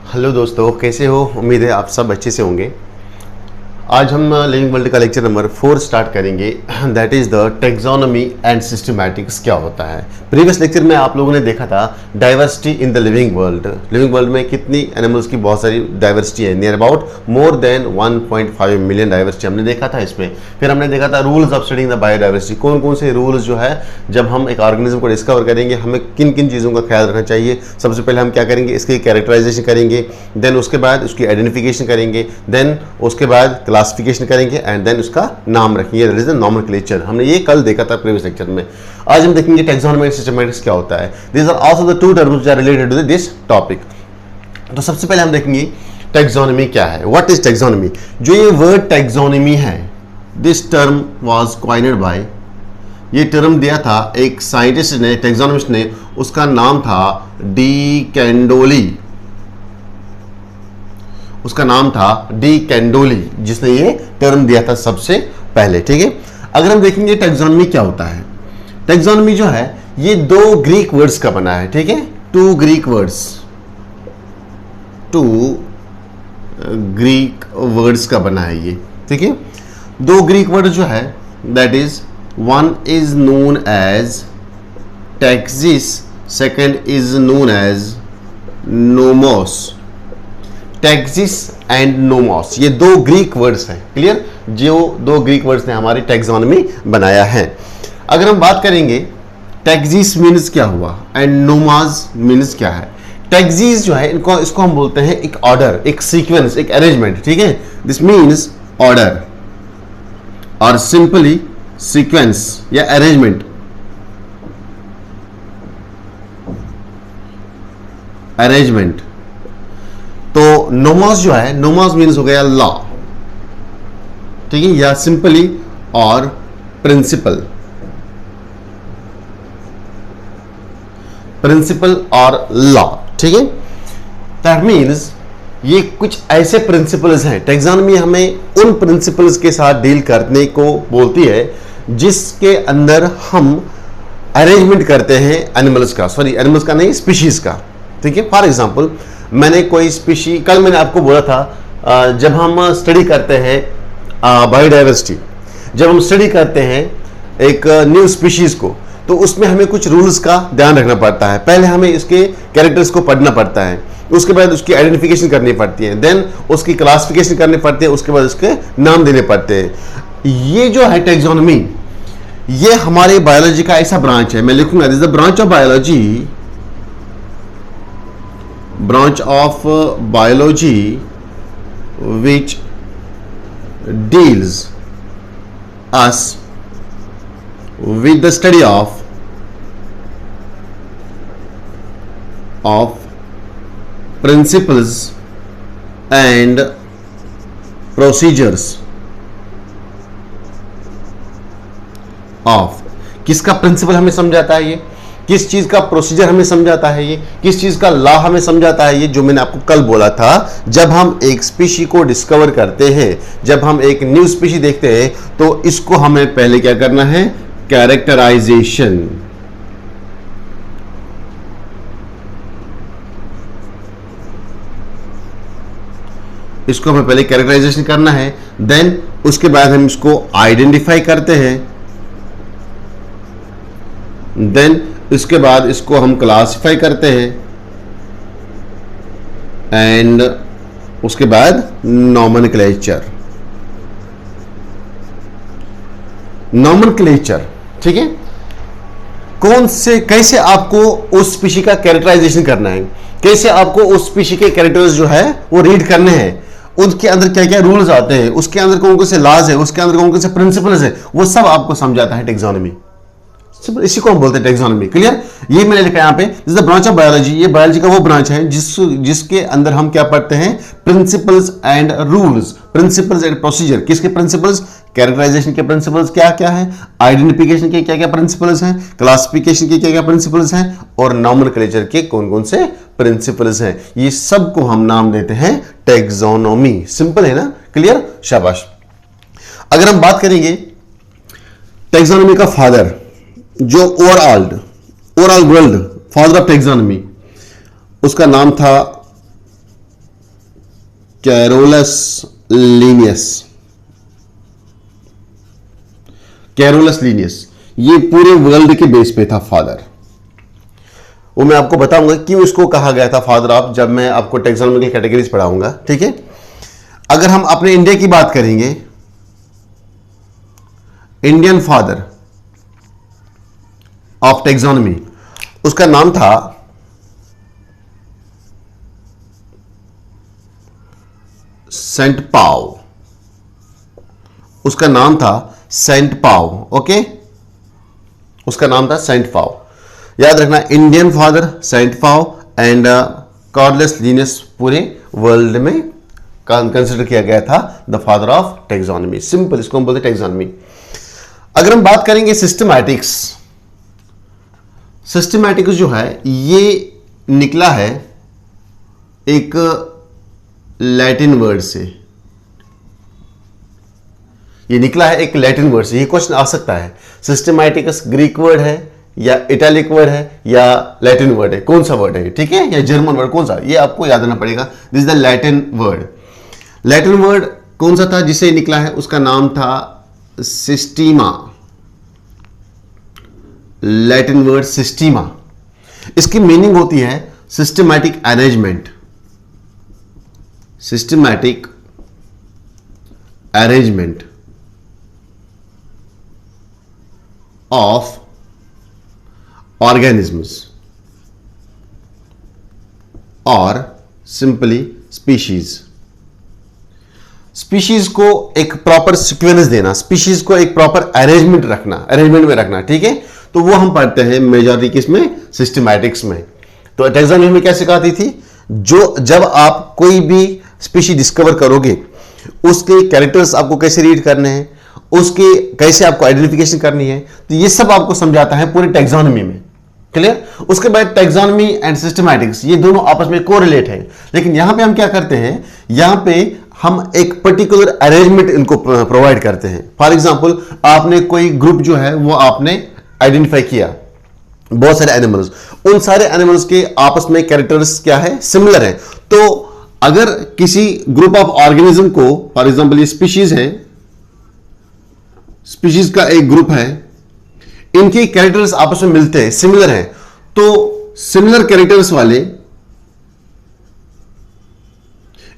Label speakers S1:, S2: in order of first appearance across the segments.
S1: Hello दोस्तों, कैसे हो? उम्मीद है आप सब अच्छे से होंगे। आज हम लिविंग वर्ल्ड का लेक्चर नंबर 4 स्टार्ट करेंगे। That is the taxonomy and systematics. क्या होता है? प्रीवियस लेक्चर में आप लोगों ने देखा था diversity in the living world. Living world में कितनी एनिमल्स की बहुत सारी डाइवर्सिटी है, near about more than 1.5 million diversity हमने देखा था इसमें। फिर हमने देखा था rules of studying the biodiversity. कौन कौन से रूल्स जो है जब हम एक ऑर्गेनिज्म को डिस्कवर करेंगे हमें किन किन चीज़ों का ख्याल रखना चाहिए। सबसे पहले हम क्या करेंगे, इसकी कैरेक्टराइजेशन करेंगे, देन उसके बाद उसकी आइडेंटिफिकेशन करेंगे, देन उसके बाद क्लासिफिकेशन करेंगे एंड देन उसका नाम रखेंगे। That is the nomenclature. हमने ये कल देखा था प्रीवियस लेक्चर में। आज हम देखेंगे टेक्सोनॉमी एंड सिस्टमैटिक्स क्या होता है। These are also the two terms which are related to this topic. तो सबसे पहले हम देखेंगे टेक्सोनॉमी क्या है। What is taxonomy? जो ये वर्ड टेक्सोनॉमी है, this term was coined by, ये टर्म दिया था एक साइंटिस्ट ने, टेक्सोनॉमिस्ट ने। उसका नाम था डी कैंडोली। उसका नाम था डी कैंडोली, जिसने ये टर्म दिया था सबसे पहले। ठीक है, अगर हम देखेंगे टेक्सोनॉमी क्या होता है। टेक्सोनॉमी जो है ये दो ग्रीक वर्ड्स का बना है। ठीक है, टू ग्रीक वर्ड्स का बना है ये। ठीक है, दो ग्रीक वर्ड जो है, that is one is known as taxis, second is known as nomos. Taxis and nomos, ये दो ग्रीक वर्ड्स हैं। क्लियर? जो दो ग्रीक वर्ड्स ने हमारी टेक्सोनॉमी बनाया है। अगर हम बात करेंगे टैक्सिस मीन्स क्या हुआ एंड नोमास मीन्स क्या है। टैक्सिस जो है इसको हम बोलते हैं एक ऑर्डर, एक सीक्वेंस, एक अरेंजमेंट। ठीक है, दिस मीन्स ऑर्डर और सिंपली सीक्वेंस या अरेंजमेंट। तो नोमोस जो है, नोमोस मीन्स हो गया लॉ। ठीक है, या सिंपली और प्रिंसिपल और लॉ। ठीक है, दैट मीन्स ये कुछ ऐसे प्रिंसिपल्स हैं। टेक्सोनॉमी हमें उन प्रिंसिपल्स के साथ डील करने को बोलती है जिसके अंदर हम अरेंजमेंट करते हैं एनिमल्स का नहीं, स्पीशीज का। ठीक है, फॉर एग्जांपल मैंने कोई स्पीशी, कल मैंने आपको बोला था जब हम स्टडी करते हैं बायोडाइवर्सिटी, जब हम स्टडी करते हैं एक न्यू स्पीशीज को, तो उसमें हमें कुछ रूल्स का ध्यान रखना पड़ता है। पहले हमें इसके कैरेक्टर्स को पढ़ना पड़ता है, उसके बाद उसकी आइडेंटिफिकेशन करनी पड़ती है, देन उसकी क्लासिफिकेशन करनी पड़ती है, उसके बाद उसके नाम देने पड़ते हैं। ये जो है टेक्सोनॉमी, ये हमारे बायोलॉजी का ऐसा ब्रांच है। मैं लिखूंगा this is the branch of biology which deals us with the study of principles and procedures of। किसका प्रिंसिपल हमें समझाता है ये, किस चीज का प्रोसीजर हमें समझाता है ये, किस चीज का लॉ हमें समझाता है ये, जो मैंने आपको कल बोला था। जब हम एक स्पीशी को डिस्कवर करते हैं, जब हम एक न्यू स्पीशी देखते हैं, तो इसको हमें पहले क्या करना है, कैरेक्टराइजेशन। इसको हमें पहले कैरेक्टराइजेशन करना है, देन उसके बाद हम इसको आइडेंटिफाई करते हैं, देन इसके बाद इसको हम क्लासिफाई करते हैं एंड उसके बाद नॉमेनक्लेचर। ठीक है, कौन से, कैसे आपको उस स्पीशी का कैरेक्टराइजेशन करना है, कैसे आपको उस स्पीशी के कैरेक्टर्स जो है वो रीड करने हैं, उनके अंदर क्या क्या रूल्स आते हैं, उसके अंदर कौन कौन से लॉज है, उसके अंदर कौन कौन से प्रिंसिपल्स है, वो सब आपको समझाता है टेक्सोनॉमी। इसी को हम बोलते हैं टेक्सोनॉमी। क्लियर? ये मैंने लिखा यहाँ पे, this is the branch of biology. ये बायोलॉजी का वो ब्रांच है जिसके अंदर हम क्या पढ़ते हैं, principles and rules, principles and procedure. किसके प्रिंसिपल्स? कैरेक्टराइजेशन के प्रिंसिपल्स क्या क्या है, आइडेंटिफिकेशन के क्या क्या प्रिंसिपल्स हैं, क्लासिफिकेशन के क्या क्या प्रिंसिपल्स हैं, और नॉमेनक्लेचर के कौन कौन से प्रिंसिपल्स हैं। ये सब को हम नाम देते हैं टेक्सोनॉमी। सिंपल है ना? क्लियर? शाबाश। अगर हम बात करेंगे टेक्सोनॉमी का फादर, जो overall world father of taxonomy, उसका नाम था कैरोलस लीनियस। कैरोलस लीनियस ये पूरे वर्ल्ड के बेस पे था फादर। वो मैं आपको बताऊंगा क्यों इसको कहा गया था फादर ऑफ, जब मैं आपको टैक्सोनॉमिकल कैटेगरीज पढ़ाऊंगा, ठीक है। अगर हम अपने इंडिया की बात करेंगे, इंडियन फादर ऑफ टैक्सोनॉमी, उसका नाम था सेंट पाउ। उसका नाम था सेंट पाउ, ओके, उसका नाम था सेंट पाउ। याद रखना, इंडियन फादर सेंट पाउ एंड कैरोलस लीनियस पूरे वर्ल्ड में कंसिडर किया गया था the father of taxonomy. Simple, इसको हम बोलते टैक्सोनॉमी। अगर हम बात करेंगे सिस्टमैटिक्स, सिस्टमैटिक्स जो है ये निकला है एक लैटिन वर्ड से। ये निकला है एक लैटिन वर्ड से। ये क्वेश्चन आ सकता है, सिस्टमैटिक्स ग्रीक वर्ड है या इटैलिक वर्ड है या लैटिन वर्ड है, कौन सा वर्ड है, ठीक है, या जर्मन वर्ड, कौन सा, ये आपको याद रखना पड़ेगा। This is the Latin word. Latin word कौन सा था जिसे निकला है, उसका नाम था सिस्टीमा। लैटिन वर्ड सिस्टीमा, इसकी मीनिंग होती है systematic arrangement. Systematic arrangement of organisms और सिंपली स्पीशीज। स्पीशीज को एक प्रॉपर सीक्वेंस देना, स्पीशीज को एक प्रॉपर अरेंजमेंट रखना, अरेंजमेंट में रखना, ठीक है। तो वो हम पढ़ते हैं मेजॉरिटी किसमें, सिस्टमैटिक्स में। तो टैक्सोनॉमी में क्या सिखाती थी, जो जब आप कोई भी स्पीशी डिस्कवर करोगे उसके कैरेक्टर्स आपको कैसे रीड करने हैं, उसके कैसे आपको आइडेंटिफिकेशन करनी है, तो ये सब आपको समझाता है पूरी टैक्सोनॉमी में। क्लियर। उसके बाद टैक्सोनॉमी एंड सिस्टमैटिक्स ये दोनों आपस में कोरिलेट है, लेकिन यहां पे हम क्या करते हैं, यहां पे हम एक पर्टिकुलर अरेंजमेंट इनको प्रोवाइड करते हैं। फॉर एग्जांपल, आपने कोई ग्रुप जो है वो आपने आइडेंटिफाई किया, बहुत सारे एनिमल्स, उन सारे एनिमल्स के आपस में कैरेक्टर्स क्या है, सिमिलर है। तो अगर किसी ग्रुप ऑफ ऑर्गेनिज्म को, फॉर एग्जांपल ये स्पीशीज है, स्पीशीज का एक ग्रुप है, इनके कैरेक्टर्स आपस में मिलते हैं, सिमिलर हैं, तो सिमिलर कैरेक्टर्स वाले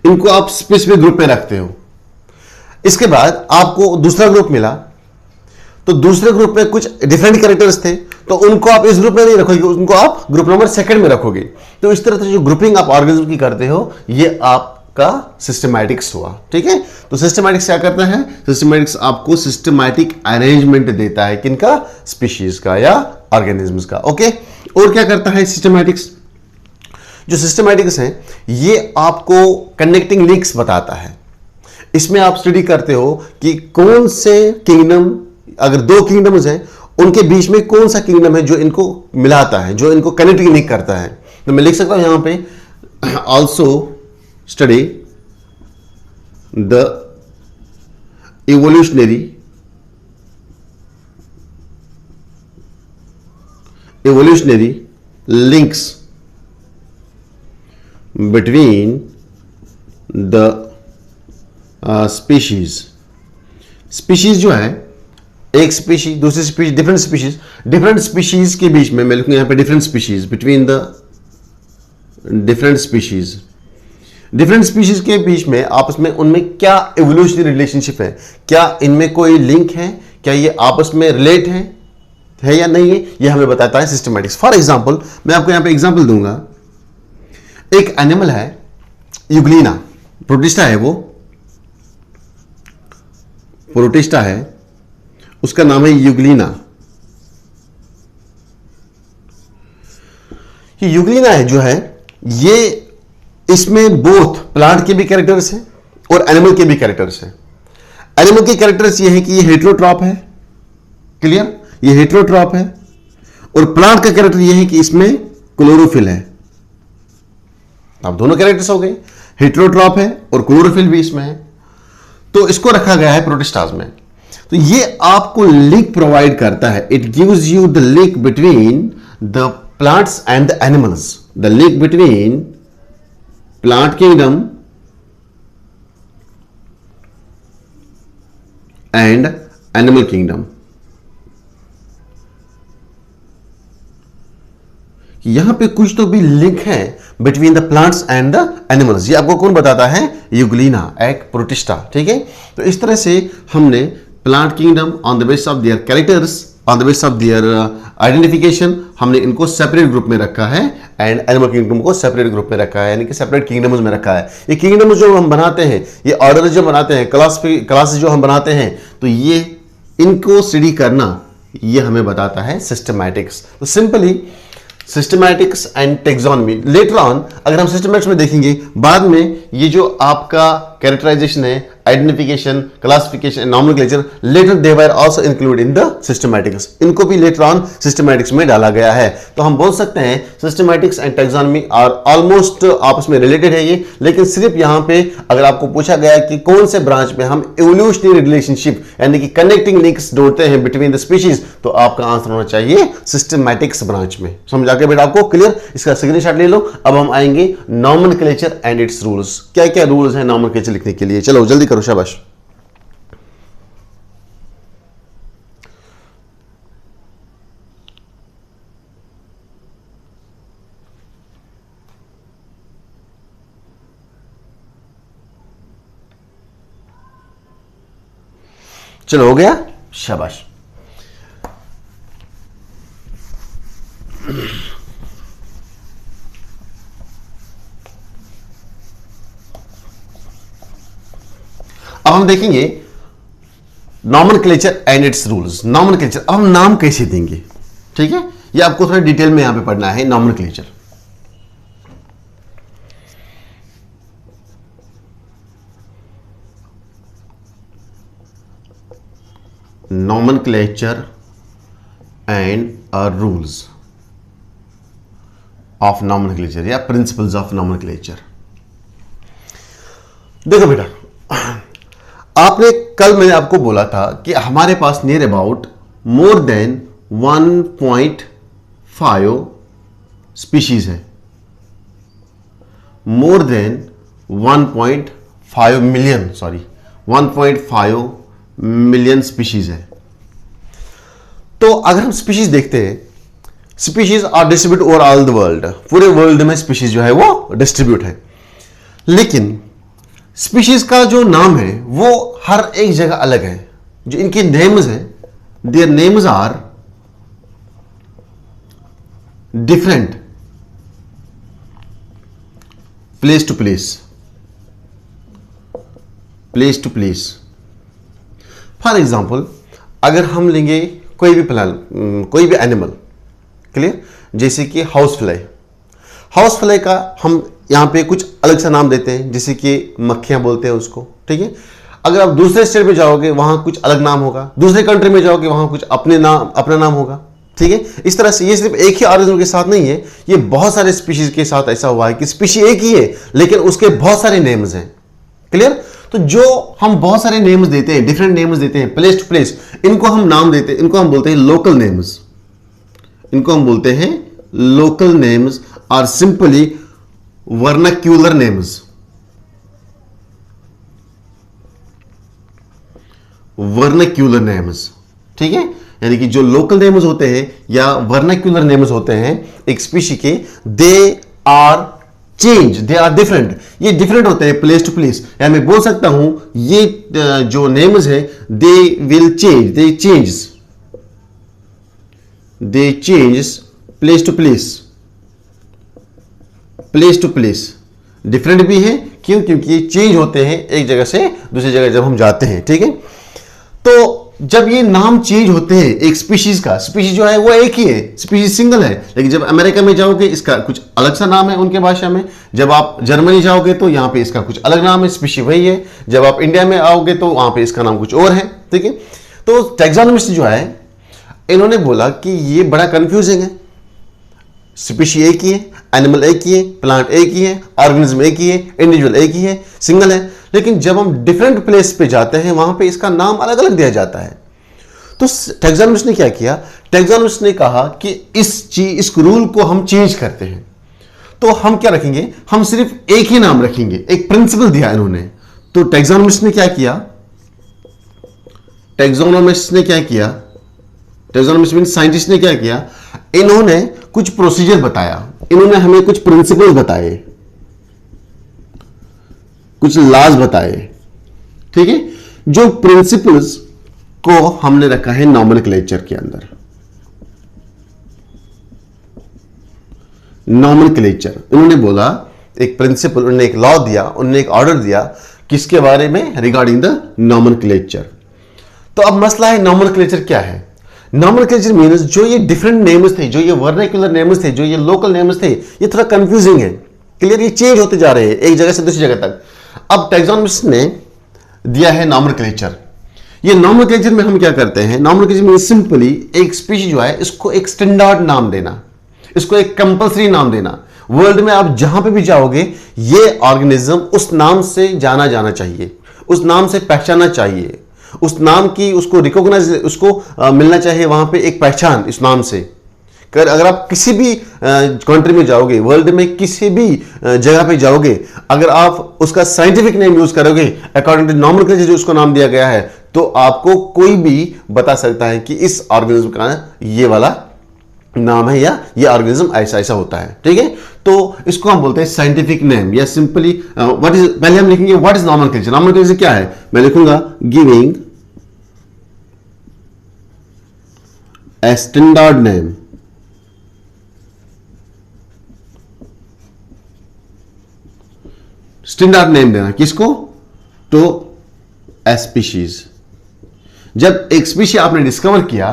S1: इनको आप स्पेसिफिक ग्रुप में रखते हो। इसके बाद आपको दूसरा ग्रुप मिला, तो दूसरे ग्रुप में कुछ डिफरेंट कैरेक्टर्स थे, तो उनको आप इस ग्रुप में नहीं रखोगे, उनको आप ग्रुप नंबर सेकंड में रखोगे। तो इस तरह से जो ग्रुपिंग आप ऑर्गेनिज्म की करते हो, ये आपका सिस्टमैटिक्स हुआ, ठीक है। तो सिस्टमैटिक्स क्या करता है, सिस्टमैटिक्स आपको सिस्टमैटिक अरेंजमेंट देता है, किनका, स्पीशीज का या ऑर्गेनिजम्स का, ओके। और क्या करता है सिस्टमैटिक्स, जो सिस्टमैटिक्स है ये आपको कनेक्टिंग लिंक्स बताता है। इसमें आप स्टडी करते हो कि कौन से किंगडम, अगर दो किंगडम्स हैं उनके बीच में कौन सा किंगडम है जो इनको मिलाता है, जो इनको कनेक्टिंग करता है। तो मैं लिख सकता हूं यहां पे also study the evolutionary links between the species। Species जो है, एक स्पीशीज दूसरी स्पीशीज, डिफरेंट स्पीशीज के बीच में मैं लिखूंगा यहां पे different species, between the different species के बीच में आपस में उनमें क्या एवोल्यूशनरी रिलेशनशिप है, क्या इनमें कोई लिंक है, क्या ये आपस में रिलेट है या नहीं है, ये हमें बताता है सिस्टमैटिक्स। फॉर एग्जांपल, मैं आपको यहां पे एग्जांपल दूंगा। एक एनिमल है यूग्लिना, प्रोटिस्टा है, वो प्रोटिस्टा है, उसका नाम है यूग्लिना। ये यूग्लिना है जो है, ये इसमें बोथ प्लांट के भी कैरेक्टर्स हैं और एनिमल के भी कैरेक्टर्स हैं। एनिमल के कैरेक्टर्स ये है कि ये हेटेरोट्रॉप है, क्लियर, ये हेटेरोट्रॉप है, और प्लांट का कैरेक्टर ये है कि इसमें क्लोरोफिल है। अब दोनों कैरेक्टर्स हो गए, हेटेरोट्रॉप है और क्लोरोफिल भी इसमें है, तो इसको रखा गया है प्रोटिस्टास में। तो ये आपको लिंक प्रोवाइड करता है, it gives you the link between the plants and the animals, the link between plant kingdom and animal kingdom. यहां पे कुछ तो भी लिंक है between the plants and the animals. ये आपको कौन बताता है? यूग्लिना, एक प्रोटिस्टा। ठीक है, तो इस तरह से हमने plant kingdom on the basis of their characters, on the basis of their identification, हमने इनको सेपरेट ग्रुप में रखा है एंड एनिमल किंगडम को सेपरेट ग्रुप में रखा है, यानी कि सेपरेट किंगडम्स में रखा है। ये किंगडम्स जो हम बनाते हैं, ये ऑर्डर जो बनाते हैं, क्लासेस जो हम बनाते हैं, तो ये इनको स्टडी करना ये हमें बताता है सिस्टमैटिक्स। तो simply systematics and taxonomy, later on अगर हम सिस्टमैटिक्स में देखेंगे, बाद में ये जो आपका कैरेक्टराइजेशन है, identification, classification, nomenclature, later they were also include in the systematics. इनको भी लेटर ऑन सिस्टमैटिक्स में डाला गया है। तो हम बोल सकते हैं systematics and taxonomy are almost आपस में रिलेटेड है ये, लेकिन सिर्फ यहां पे अगर आपको पूछा गया कि कौन से ब्रांच में हम एवोल्यूशनरी रिलेशनशिप यानी कि कनेक्टिंग लिंक्स जोड़ते हैं बिटवीन द स्पीशीज, तो आपका आंसर होना चाहिए सिस्टमैटिक्स ब्रांच में। समझा के बेटा आपको क्लियर? इसका स्क्रीनशॉट ले लो। अब हम आएंगे नॉमेनक्लेचर एंड इट्स रूल्स। क्या क्या रूल्स हैं नॉमेनक्लेचर लिखने के लिए? चलो जल्दी करो, शाबाश। चलो हो गया, शाबाश। अब हम देखेंगे nomenclature and it's rules. Nomenclature, अब हम नाम कैसे देंगे? ठीक है, ये आपको थोड़ा डिटेल में यहां पे पढ़ना है। Nomenclature, nomenclature and rules of nomenclature या प्रिंसिपल्स ऑफ नॉमेनक्लेचर। देखो बेटा, आपने कल मैंने आपको बोला था कि हमारे पास near about more than 1.5 species है, more than 1.5 million, sorry 1.5 million species है। तो अगर हम स्पीशीज देखते हैं, species are distribute over all the world, पूरे वर्ल्ड में स्पीशीज जो है वो डिस्ट्रीब्यूट है, लेकिन स्पीशीज का जो नाम है वो हर एक जगह अलग है। जो इनके नेम्स हैं, their names are different place to place, place to place. For example अगर हम लेंगे कोई भी प्लान, कोई भी एनिमल, क्लियर, जैसे कि हाउस फ्लाई। हाउस फ्लाई का हम यहां पे कुछ अलग सा नाम देते हैं, जैसे कि मक्खियां बोलते हैं उसको। ठीक है, अगर आप दूसरे स्टेट में जाओगे वहां कुछ अलग नाम होगा, दूसरे कंट्री में जाओगे वहां कुछ अपना नाम होगा। ठीक है, इस तरह से ये सिर्फ एक ही ऑर्गेनिज्म के साथ नहीं है, ये बहुत सारे स्पीशीज के साथ ऐसा हुआ है कि स्पीशी एक ही है लेकिन उसके बहुत सारे नेम्स हैं। क्लियर? तो जो हम बहुत सारे नेम्स देते हैं, डिफरेंट नेम्स देते हैं प्लेस टू प्लेस, इनको हम नाम देते हैं, इनको हम बोलते हैं लोकल नेम्स। इनको हम बोलते हैं लोकल नेम्स और simply vernacular names. Vernacular names, ठीक है, यानी कि जो लोकल नेम्स होते हैं या वर्नाक्यूलर नेम्स होते हैं एक स्पीशी के, they are change, they are different. ये डिफरेंट होते हैं प्लेस टू प्लेस, या मैं बोल सकता हूं ये जो नेम्स है they will change, they change place to place, place to place different भी है। क्यों? क्योंकि ये चेंज होते हैं एक जगह से दूसरी जगह जब हम जाते हैं। ठीक है, तो जब ये नाम चेंज होते हैं एक स्पीशीज का, स्पीशीज जो है वो एक ही है, स्पीशीज सिंगल है, लेकिन जब अमेरिका में जाओगे इसका कुछ अलग सा नाम है उनके भाषा में, जब आप जर्मनी जाओगे तो यहां पे इसका कुछ अलग नाम है, स्पीशी वही है, जब आप इंडिया में आओगे तो वहां पे इसका नाम कुछ और है। ठीक है, तो टैक्सोनॉमिस्ट जो है इन्होंने बोला कि ये बड़ा कंफ्यूजिंग है, स्पीशी एक ही है, एनिमल एक ही है, प्लांट एक ही है, ऑर्गेनिज्म एक ही है, इंडिविजुअल एक ही है, सिंगल है, लेकिन जब हम डिफरेंट प्लेस पे जाते हैं वहां पे इसका नाम अलग अलग दिया जाता है। तो टैक्सोनॉमिस्ट ने क्या किया? टैक्सोनॉमिस्ट ने कहा कि इस रूल को हम चेंज करते हैं, तो हम क्या रखेंगे? हम सिर्फ एक ही नाम रखेंगे। एक प्रिंसिपल दिया इन्होंने। तो टैक्सोनॉमिस्ट ने क्या किया? टैक्सोनॉमिस्ट ने क्या किया, टैक्सोनॉमिस्ट मीन साइंटिस्ट ने क्या किया, इन्होंने कुछ प्रोसीजर बताया, इन्होंने हमें कुछ प्रिंसिपल्स बताए, कुछ लॉज बताए, ठीक है। जो प्रिंसिपल्स को हमने रखा है नॉमेनक्लेचर के अंदर। नॉमेनक्लेचर, उन्होंने बोला एक प्रिंसिपल, उन्होंने एक लॉ दिया, उन्होंने एक ऑर्डर दिया किसके बारे में, रिगार्डिंग द नॉमेनक्लेचर। तो अब मसला है नॉमेनक्लेचर क्या है। नॉमेनक्लेचर मीन्स जो ये डिफरेंट नेम्स थे, जो ये वर्नाक्युलर नेम्स थे, जो ये लोकल नेम्स थे, ये थोड़ा कंफ्यूजिंग है, क्लियर, ये चेंज होते जा रहे हैं एक जगह से दूसरी जगह तक। अब टैक्सोनॉमिस्ट ने दिया है नॉमेनक्लेचर। ये नॉमेनक्लेचर में हम क्या करते हैं, नॉमेनक्लेचर में सिंपली एक स्पीशीज जो है इसको एक स्टैंडर्ड नाम देना, इसको एक कंपल्सरी नाम देना। वर्ल्ड में आप जहां पे भी जाओगे ये ऑर्गेनिज्म उस नाम से जाना जाना चाहिए, उस नाम से पहचाना चाहिए, उस नाम की उसको रिकॉग्नाइज, उसको मिलना चाहिए वहां पे एक पहचान इस नाम से। अगर आप किसी भी कंट्री में जाओगे, वर्ल्ड में किसी भी जगह पे जाओगे, अगर आप उसका साइंटिफिक नेम यूज करोगे अकॉर्डिंग टू नॉमेनक्लेचर जो उसको नाम दिया गया है, तो आपको कोई भी बता सकता है कि इस ऑर्गेनिज्म का ये वाला नाम है या ये ऑर्गेनिज्म ऐसा ऐसा होता है, ठीक है। तो इसको हम बोलते हैं साइंटिफिक नेम या सिंपली व्हाट इज, पहले हम लिखेंगे व्हाट इज नॉमेनक्लेचर। नॉमेनक्लेचर क्या है, मैं लिखूंगा giving a standard name, standard name देना किसको, तो ए स्पीशीज। जब एक स्पीशी आपने डिस्कवर किया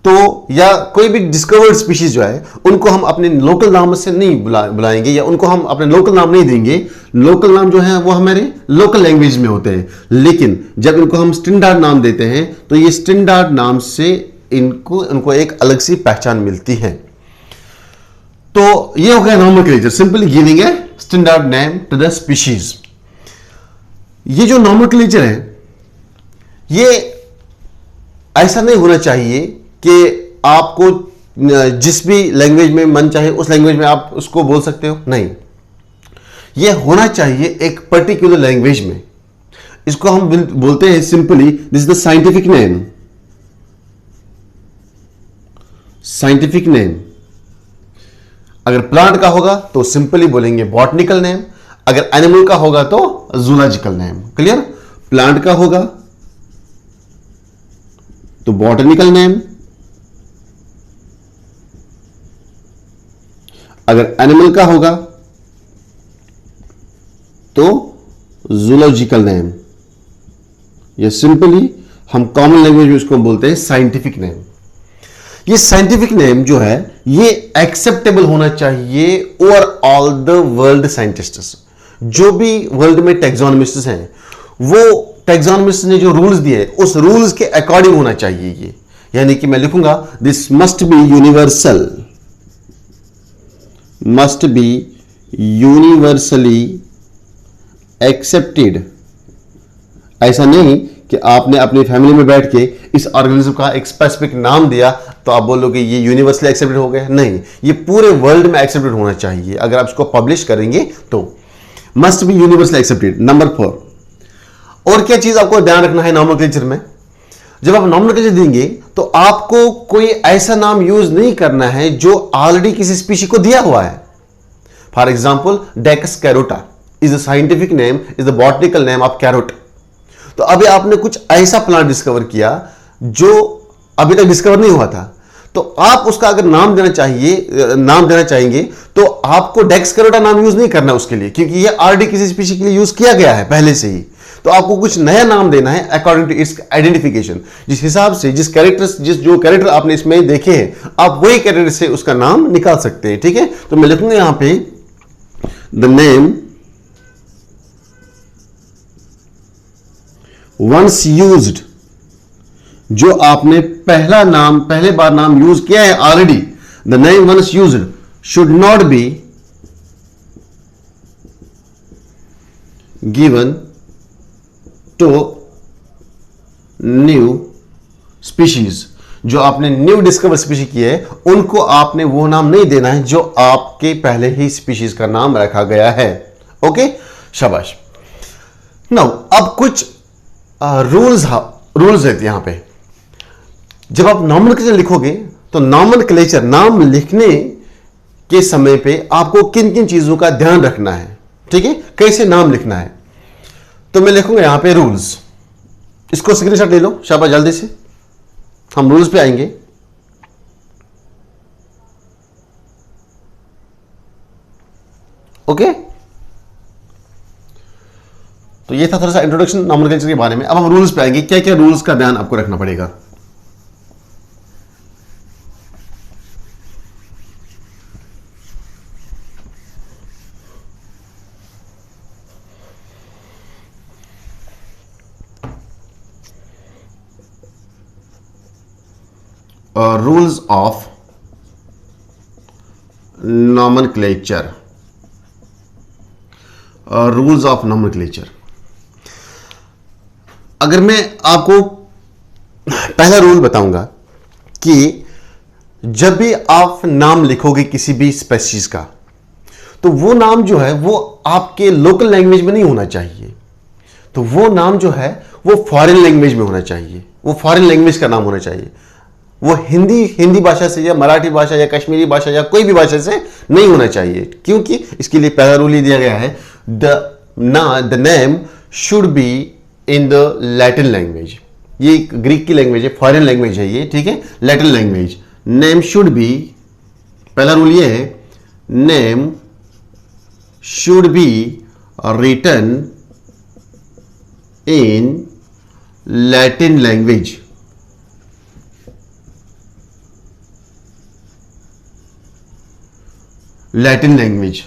S1: तो, या कोई भी डिस्कवर्ड स्पीशीज जो है उनको हम अपने लोकल नाम से नहीं बुलाएंगे या उनको हम अपने लोकल नाम नहीं देंगे। लोकल नाम जो है वो हमारे लोकल लैंग्वेज में होते हैं, लेकिन जब इनको हम स्टैंडर्ड नाम देते हैं तो ये स्टैंडर्ड नाम से इनको एक अलग सी पहचान मिलती है। तो ये हो गया nomenclature, simply giving a standard name to the species. ये जो नॉमेनक्लेचर है ये ऐसा नहीं होना चाहिए कि आपको जिस भी लैंग्वेज में मन चाहे उस लैंग्वेज में आप उसको बोल सकते हो, नहीं, यह होना चाहिए एक पर्टिकुलर लैंग्वेज में। इसको हम बोलते हैं simply, this is the scientific name, scientific name. अगर प्लांट का होगा तो सिंपली बोलेंगे बॉटनिकल नेम, अगर एनिमल का होगा तो जूलॉजिकल नेम, क्लियर। प्लांट का होगा तो बॉटनिकल नेम, अगर एनिमल का होगा तो जूलॉजिकल नेम, ये सिंपली हम कॉमन लैंग्वेज में इसको बोलते हैं साइंटिफिक नेम। ये साइंटिफिक नेम जो है ये एक्सेप्टेबल होना चाहिए over all the world scientists. जो भी वर्ल्ड में टैक्सोनॉमिस्ट्स हैं, वो टैक्सोनॉमिस्ट ने जो रूल्स दिए उस रूल्स के अकॉर्डिंग होना चाहिए ये। यानी कि मैं लिखूंगा this must be universal, must be universally accepted. ऐसा नहीं कि आपने अपनी फैमिली में बैठ के इस ऑर्गेनिज्म का एक स्पेसिफिक नाम दिया तो आप बोलोगे ये यूनिवर्सली एक्सेप्टेड हो गया, नहीं, ये पूरे वर्ल्ड में एक्सेप्टेड होना चाहिए। अगर आप इसको पब्लिश करेंगे तो must be universally accepted. Number 4, और क्या चीज आपको ध्यान रखना है नॉमेनक्लेचर में, जब आप नॉमेनक्लेचर देंगे तो आपको कोई ऐसा नाम यूज नहीं करना है जो ऑलरेडी किसी स्पीशी को दिया हुआ है। For example Daucus carota is the scientific name, is the botanical name of carrot. तो अभी आपने कुछ ऐसा प्लांट डिस्कवर किया जो अभी तक डिस्कवर नहीं हुआ था, तो आप उसका अगर नाम देना चाहेंगे तो आपको डेक्स कैरोटा नाम यूज नहीं करना उसके लिए, क्योंकि ये ऑलरेडी किसी स्पीशी के लिए यूज किया गया है पहले से ही। तो आपको कुछ नया नाम देना है अकॉर्डिंग टू इट्स आइडेंटिफिकेशन, जिस हिसाब से जो कैरेक्टर आपने इसमें देखे हैं आप वही कैरेक्टर से उसका नाम निकाल सकते हैं, ठीक है। तो मैं लिखूंगा यहां पे द नेम वंस यूज्ड, जो आपने पहले बार नाम यूज किया है already, the name once used should not be given to new species. जो आपने न्यू डिस्कवर स्पीशीज की है उनको आपने वो नाम नहीं देना है जो आपके पहले ही स्पीशीज का नाम रखा गया है। ओके, शाबाश। नाउ अब कुछ रूल्स रूल्स रहते हैं यहां पे। जब आप नॉमेनक्लेचर लिखोगे तो नॉमेनक्लेचर नाम लिखने के समय पे आपको किन किन चीजों का ध्यान रखना है, ठीक है, कैसे नाम लिखना है। तो मैं लिखूंगा यहां पे रूल्स, इसको स्क्रीनशॉट ले लो शाबाश, जल्दी से हम रूल्स पे आएंगे। ओके, तो ये था थोड़ा सा इंट्रोडक्शन नॉमेनक्लेचर के बारे में। अब हम रूल्स पे आएंगे, क्या क्या रूल्स का ध्यान आपको रखना पड़ेगा। Rules of nomenclature, rules of nomenclature. अगर मैं आपको पहला रूल बताऊंगा कि जब भी आप नाम लिखोगे किसी भी स्पेसीज का, तो वो नाम जो है वो आपके लोकल लैंग्वेज में नहीं होना चाहिए। तो वो नाम जो है वो फॉरेन लैंग्वेज में होना चाहिए, वो फॉरेन लैंग्वेज का नाम होना चाहिए। वो हिंदी भाषा से या मराठी भाषा या कश्मीरी भाषा या कोई भी भाषा से नहीं होना चाहिए, क्योंकि इसके लिए पहला रूल ही दिया गया है, the name should be in the Latin language. ये ग्रीक की लैंग्वेज है, फॉरेन लैंग्वेज है ये, ठीक है, Latin language. Name should be, पहला रूल ये है, name should be written in Latin language. Latin language,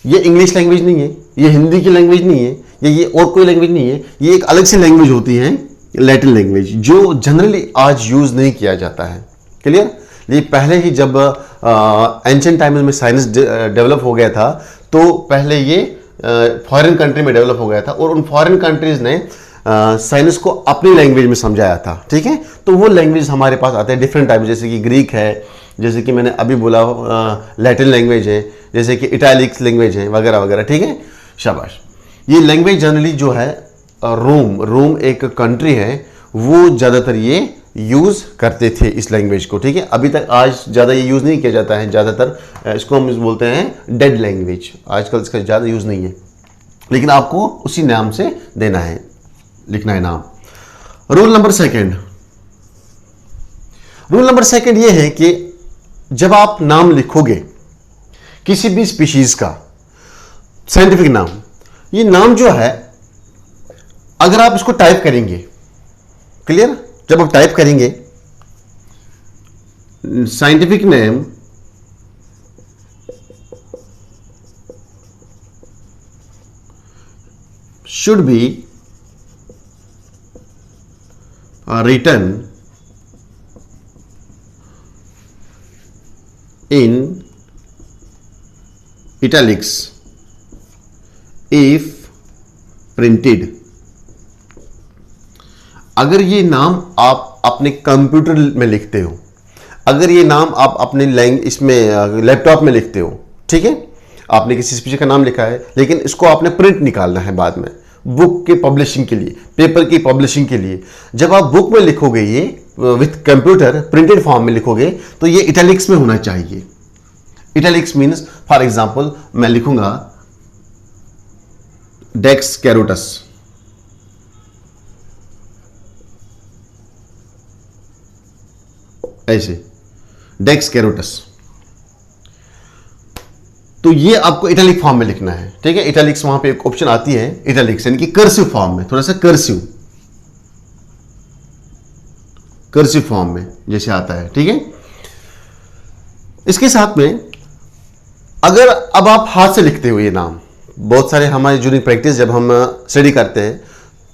S1: ये इंग्लिश लैंग्वेज नहीं है, ये हिंदी की लैंग्वेज नहीं है, ये और कोई लैंग्वेज नहीं है, ये एक अलग सी लैंग्वेज होती है लैटिन लैंग्वेज, जो जनरली आज यूज नहीं किया जाता है। क्लियर? ये पहले ही जब एंशिएंट टाइम्स में साइंस डेवलप हो गया था, तो पहले ये फॉरेन कंट्री में डेवलप हो गया था, और उन फॉरेन कंट्रीज ने साइंस को अपनी लैंग्वेज में समझाया था, ठीक है। तो वो लैंग्वेज हमारे पास आते हैं डिफरेंट टाइप, जैसे कि ग्रीक है, जैसे कि मैंने अभी बोला लैटिन लैंग्वेज है, जैसे कि इटालिक्स लैंग्वेज है, वगैरह वगैरह, ठीक है, शाबाश। ये लैंग्वेज जनरली जो है रोम एक कंट्री है, वो ज़्यादातर ये यूज़ करते थे इस लैंग्वेज को, ठीक है। अभी तक आज ज़्यादा ये यूज़ नहीं किया जाता है, ज़्यादातर इसको हम बोलते हैं डेड लैंग्वेज, आजकल इसका ज़्यादा यूज़ नहीं है, लेकिन आपको उसी नाम से देना है, लिखना है नाम। रूल नंबर सेकेंड ये है कि जब आप नाम लिखोगे किसी भी स्पीशीज का साइंटिफिक नाम, ये नाम जो है अगर आप इसको टाइप करेंगे, क्लियर, जब आप टाइप करेंगे scientific name should B written in italics if printed। अगर ये नाम आप अपने कंप्यूटर में लिखते हो, अगर ये नाम आप अपने इसमें लैपटॉप में लिखते हो, ठीक है, आपने किसी स्पीशीज का नाम लिखा है, लेकिन इसको आपने प्रिंट निकालना है बाद में बुक के पब्लिशिंग के लिए, पेपर की पब्लिशिंग के लिए। जब आप बुक में लिखोगे ये विथ कंप्यूटर प्रिंटेड फॉर्म में लिखोगे, तो ये इटैलिक्स में होना चाहिए। इटैलिक्स मीन्स फॉर एग्जांपल मैं लिखूंगा डेक्स कैरोटस, ऐसे डेक्स कैरोटस, तो ये आपको इटैलिक फॉर्म में लिखना है, ठीक है। इटैलिक्स वहां पे एक ऑप्शन आती है इटैलिक्स, यानी कि कर्सिव फॉर्म में, थोड़ा सा कर्सिव फॉर्म में जैसे आता है, ठीक है। इसके साथ में अगर अब आप हाथ से लिखते हो ये नाम, बहुत सारे हमारे जूनियर प्रैक्टिस जब हम स्टडी करते हैं,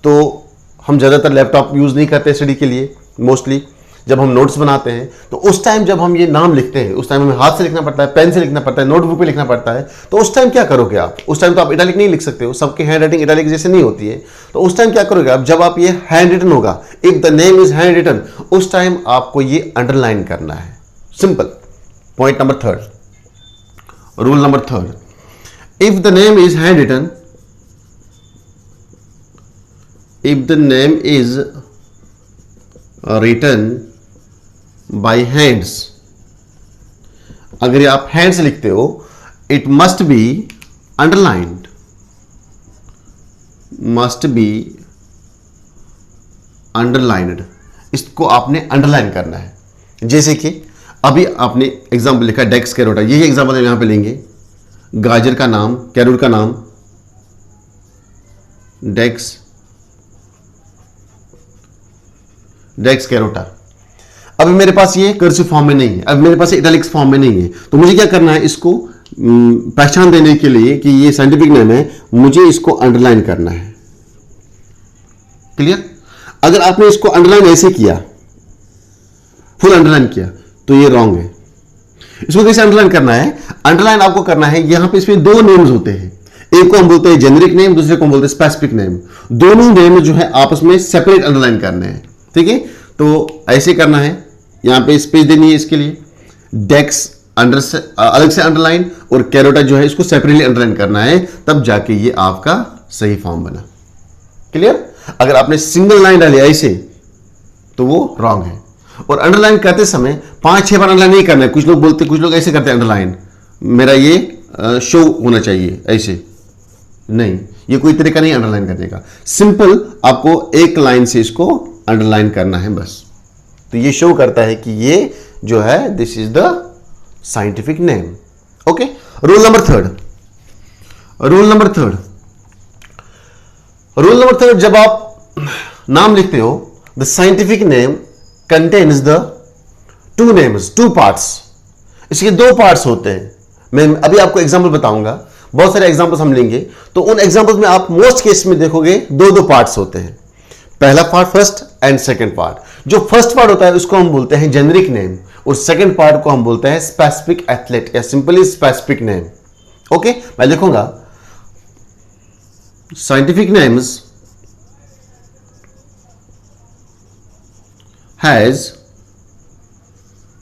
S1: तो हम ज़्यादातर लैपटॉप यूज़ नहीं करते स्टडी के लिए, मोस्टली जब हम नोट्स बनाते हैं, तो उस टाइम जब हम ये नाम लिखते हैं, उस टाइम हमें हाथ से लिखना पड़ता है, पेन से लिखना पड़ता है, नोटबुक पे लिखना पड़ता है। तो उस टाइम क्या करोगे आप? उस टाइम तो आप इटैलिक नहीं लिख सकते हो, सबकी हैंड राइटिंग इटैलिक जैसे नहीं होती है। तो उस टाइम क्या करोगे आप? जब आप ये हैंड रिटन होगा, if the name is hand written, उस टाइम आपको ये अंडरलाइन करना है, simple. Point number 3, rule number 3, if the name is hand written if the name is written by hands, अगर आप हैंड से लिखते हो, it must be underlined, must be underlined, इसको आपने अंडरलाइन करना है। जैसे कि अभी आपने एग्जाम्पल लिखा डेक्स कैरोटा, यही एग्जाम्पल हम यहां पे लेंगे। गाजर का नाम, कैरोट का नाम डेक्स कैरोटा। अभी मेरे पास ये कर्सिव फॉर्म में नहीं है, अब मेरे पास इटैलिक्स फॉर्म में नहीं है, तो मुझे क्या करना है, इसको पहचान देने के लिए कि ये साइंटिफिक नेम है, मुझे इसको अंडरलाइन करना है। क्लियर? अगर आपने इसको अंडरलाइन ऐसे किया, फुल अंडरलाइन किया, तो ये रॉन्ग है। इसको कैसे अंडरलाइन करना है? अंडरलाइन आपको करना है, यहां पे इसमें दो नेम्स होते हैं, एक को हम बोलते हैं जेनेरिक नेम, दूसरे को हम बोलते हैं स्पेसिफिक नेम। दोनों नेम जो है आपस में सेपरेट अंडरलाइन करने हैं। ठीक है, तो ऐसे करना है, यहां पे स्पेस देनी है इसके लिए, डेक्स अंडर से अलग से अंडरलाइन और कैरोटा जो है इसको सेपरेटली अंडरलाइन करना है, तब जाके ये आपका सही फॉर्म बना। क्लियर? अगर आपने सिंगल लाइन डाली ऐसे तो वो रॉन्ग है। और अंडरलाइन करते समय 5-6 बार अंडरलाइन नहीं करना है। कुछ लोग बोलते, कुछ लोग ऐसे करते हैं अंडरलाइन, मेरा ये शो होना चाहिए, ऐसे नहीं, ये कोई तरीका नहीं अंडरलाइन करने का। सिंपल आपको एक लाइन से इसको अंडरलाइन करना है बस। तो ये शो करता है कि ये जो है this is the scientific name. Okay, rule number third, जब आप नाम लिखते हो, the scientific name contains the two names, two parts. इसके दो पार्ट्स होते हैं। मैं अभी आपको एग्जांपल बताऊंगा, बहुत सारे एग्जांपल्स हम लेंगे, तो उन एग्जांपल्स में आप मोस्ट केस में देखोगे दो पार्ट्स होते हैं। पहला part first and second part. जो फर्स्ट पार्ट होता है उसको हम बोलते हैं जेनेरिक नेम, और सेकंड पार्ट को हम बोलते हैं स्पेसिफिक एथलेट या सिंपली स्पेसिफिक नेम। ओके, मैं लिखूंगा scientific names has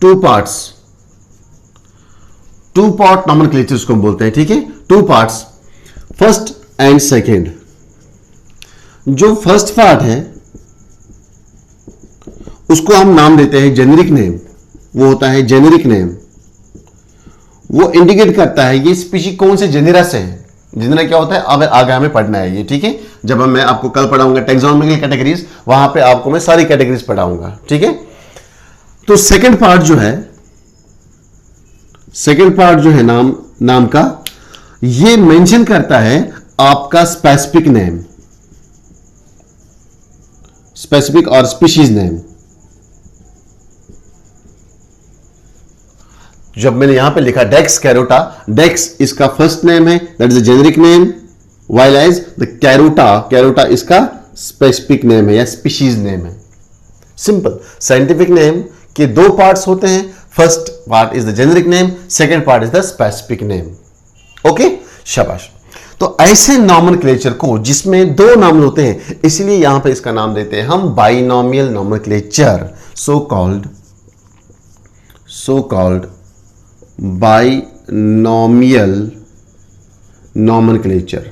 S1: two parts, two part nomenclature उसको हम बोलते हैं। ठीक है, two parts, first and second. जो फर्स्ट पार्ट है उसको हम नाम देते हैं जेनेरिक नेम, वो होता है जेनेरिक नेम। वो इंडिकेट करता है ये स्पीशी कौन से जेनेरा से है। जेनेरा क्या होता है, अब आगे हमें पढ़ना है ये। ठीक है, जब मैं आपको कल पढ़ाऊंगा टैक्सोनॉमिकल कैटेगरीज, वहां पे आपको मैं सारी कैटेगरीज पढ़ाऊंगा। ठीक है, तो सेकंड पार्ट जो है नाम का, ये मेंशन करता है आपका स्पेसिफिक नेम, स्पेसिफिक और स्पीशीज नेम। जब मैंने यहां पे लिखा डेक्स कैरोटा, डेक्स इसका फर्स्ट नेम है, that is a generic name, while as the carota इसका स्पेसिफिक नेम है या स्पीशीज नेम है। सिंपल, साइंटिफिक नेम के दो पार्ट्स होते हैं, first part is the generic name, second part is the specific name. Okay, शाबाश। तो ऐसे नॉमेनक्लेचर को जिसमें दो नाम होते हैं, इसलिए यहां पे इसका नाम देते हैं हम binomial nomenclature, so called binomial nomenclature.